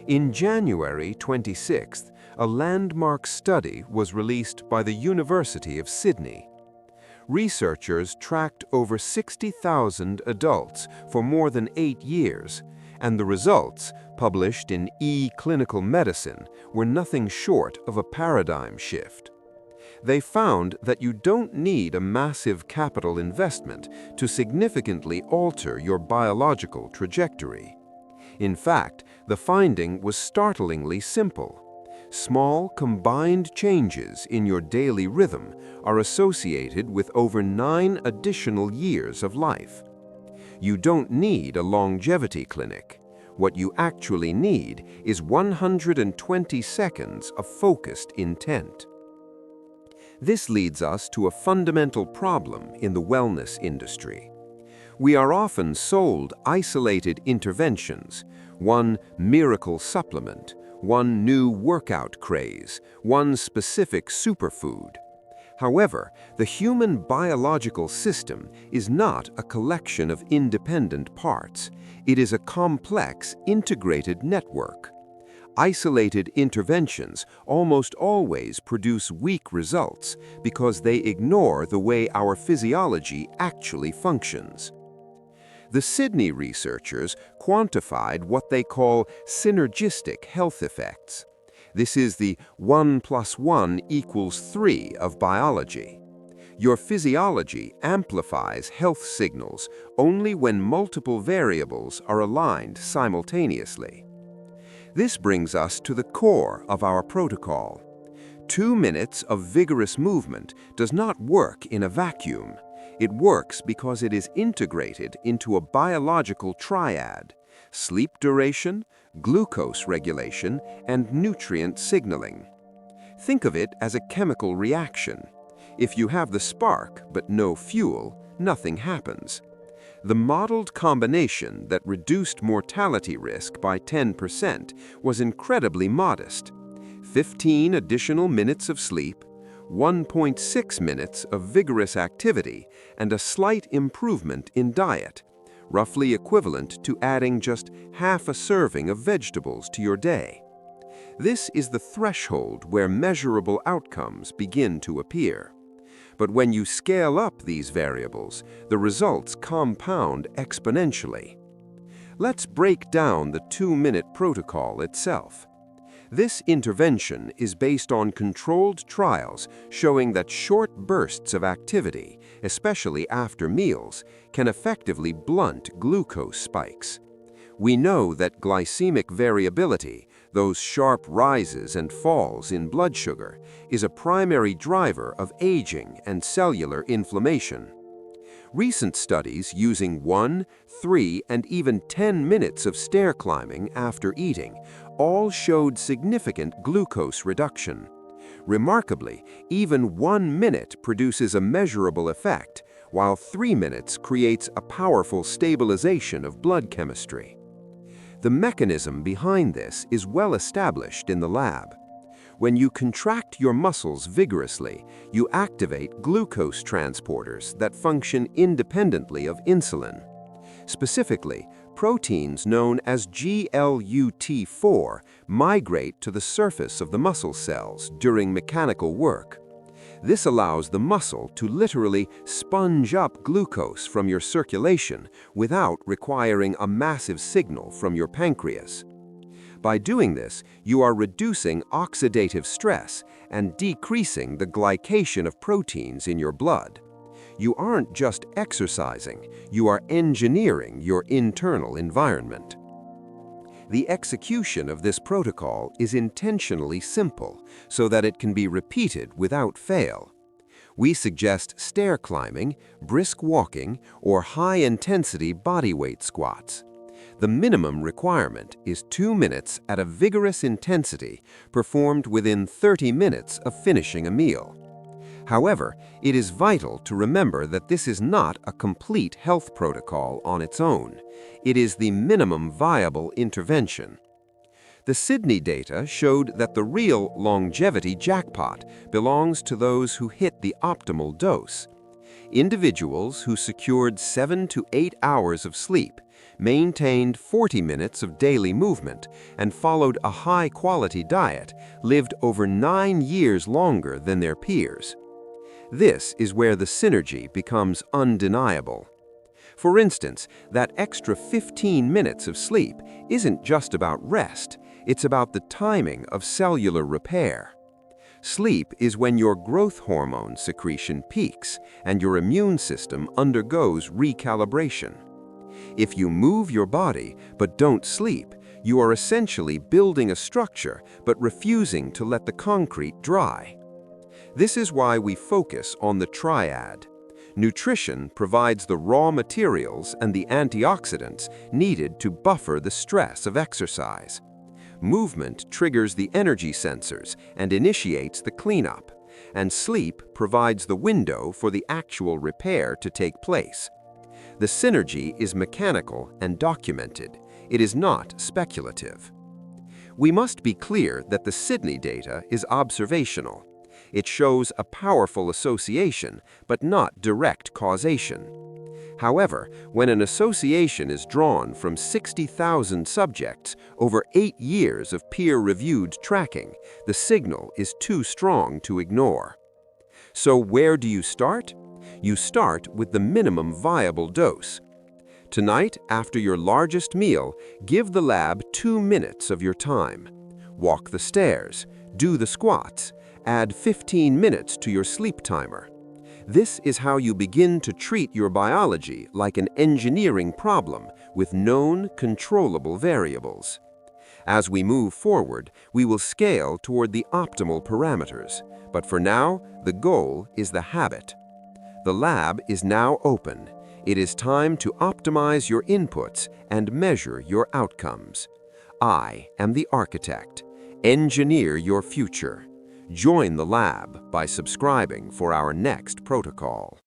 In January 26th, a landmark study was released by the University of Sydney. Researchers tracked over 60,000 adults for more than 8 years, and the results, published in eClinical Medicine, were nothing short of a paradigm shift. They found that you don't need a massive capital investment to significantly alter your biological trajectory. In fact, the finding was startlingly simple. Small, combined changes in your daily rhythm are associated with over 9 additional years of life. You don't need a longevity clinic. What you actually need is 120 seconds of focused intent. This leads us to a fundamental problem in the wellness industry. We are often sold isolated interventions, one miracle supplement, one new workout craze, one specific superfood. However, the human biological system is not a collection of independent parts. It is a complex, integrated network. Isolated interventions almost always produce weak results because they ignore the way our physiology actually functions. The Sydney researchers quantified what they call synergistic health effects. This is the 1 + 1 = 3 of biology. Your physiology amplifies health signals only when multiple variables are aligned simultaneously. This brings us to the core of our protocol. 2 minutes of vigorous movement does not work in a vacuum. It works because it is integrated into a biological triad: sleep duration, glucose regulation, and nutrient signaling. Think of it as a chemical reaction. If you have the spark but no fuel, nothing happens. The modeled combination that reduced mortality risk by 10% was incredibly modest. 15 additional minutes of sleep, 1.6 minutes of vigorous activity, and a slight improvement in diet, roughly equivalent to adding just half a serving of vegetables to your day. This is the threshold where measurable outcomes begin to appear. But when you scale up these variables, the results compound exponentially. Let's break down the 2-minute protocol itself. This intervention is based on controlled trials showing that short bursts of activity, especially after meals, can effectively blunt glucose spikes. We know that glycemic variability, those sharp rises and falls in blood sugar, is a primary driver of aging and cellular inflammation. Recent studies using 1, 3, and even 10 minutes of stair climbing after eating all showed significant glucose reduction. Remarkably, even 1 minute produces a measurable effect, while 3 minutes creates a powerful stabilization of blood chemistry. The mechanism behind this is well established in the lab. When you contract your muscles vigorously, you activate glucose transporters that function independently of insulin. Specifically, proteins known as GLUT4 migrate to the surface of the muscle cells during mechanical work. This allows the muscle to literally sponge up glucose from your circulation without requiring a massive signal from your pancreas. By doing this, you are reducing oxidative stress and decreasing the glycation of proteins in your blood. You aren't just exercising, you are engineering your internal environment. The execution of this protocol is intentionally simple so that it can be repeated without fail. We suggest stair climbing, brisk walking, or high-intensity bodyweight squats. The minimum requirement is 2 minutes at a vigorous intensity performed within 30 minutes of finishing a meal. However, it is vital to remember that this is not a complete health protocol on its own. It is the minimum viable intervention. The Sydney data showed that the real longevity jackpot belongs to those who hit the optimal dose. Individuals who secured 7 to 8 hours of sleep, maintained 40 minutes of daily movement, and followed a high-quality diet lived over 9 years longer than their peers. This is where the synergy becomes undeniable. For instance, that extra 15 minutes of sleep isn't just about rest, it's about the timing of cellular repair. Sleep is when your growth hormone secretion peaks and your immune system undergoes recalibration. If you move your body but don't sleep, you are essentially building a structure but refusing to let the concrete dry. This is why we focus on the triad. Nutrition provides the raw materials and the antioxidants needed to buffer the stress of exercise. Movement triggers the energy sensors and initiates the cleanup, and sleep provides the window for the actual repair to take place. The synergy is mechanical and documented. It is not speculative. We must be clear that the Sydney data is observational. It shows a powerful association, but not direct causation. However, when an association is drawn from 60,000 subjects over 8 years of peer-reviewed tracking, the signal is too strong to ignore. So where do you start? You start with the minimum viable dose. Tonight, after your largest meal, give the lab 2 minutes of your time. Walk the stairs, do the squats, add 15 minutes to your sleep timer. This is how you begin to treat your biology like an engineering problem with known, controllable variables. As we move forward, we will scale toward the optimal parameters, but for now, the goal is the habit. The lab is now open. It is time to optimize your inputs and measure your outcomes. I am the architect. Engineer your future. Join the lab by subscribing for our next protocol.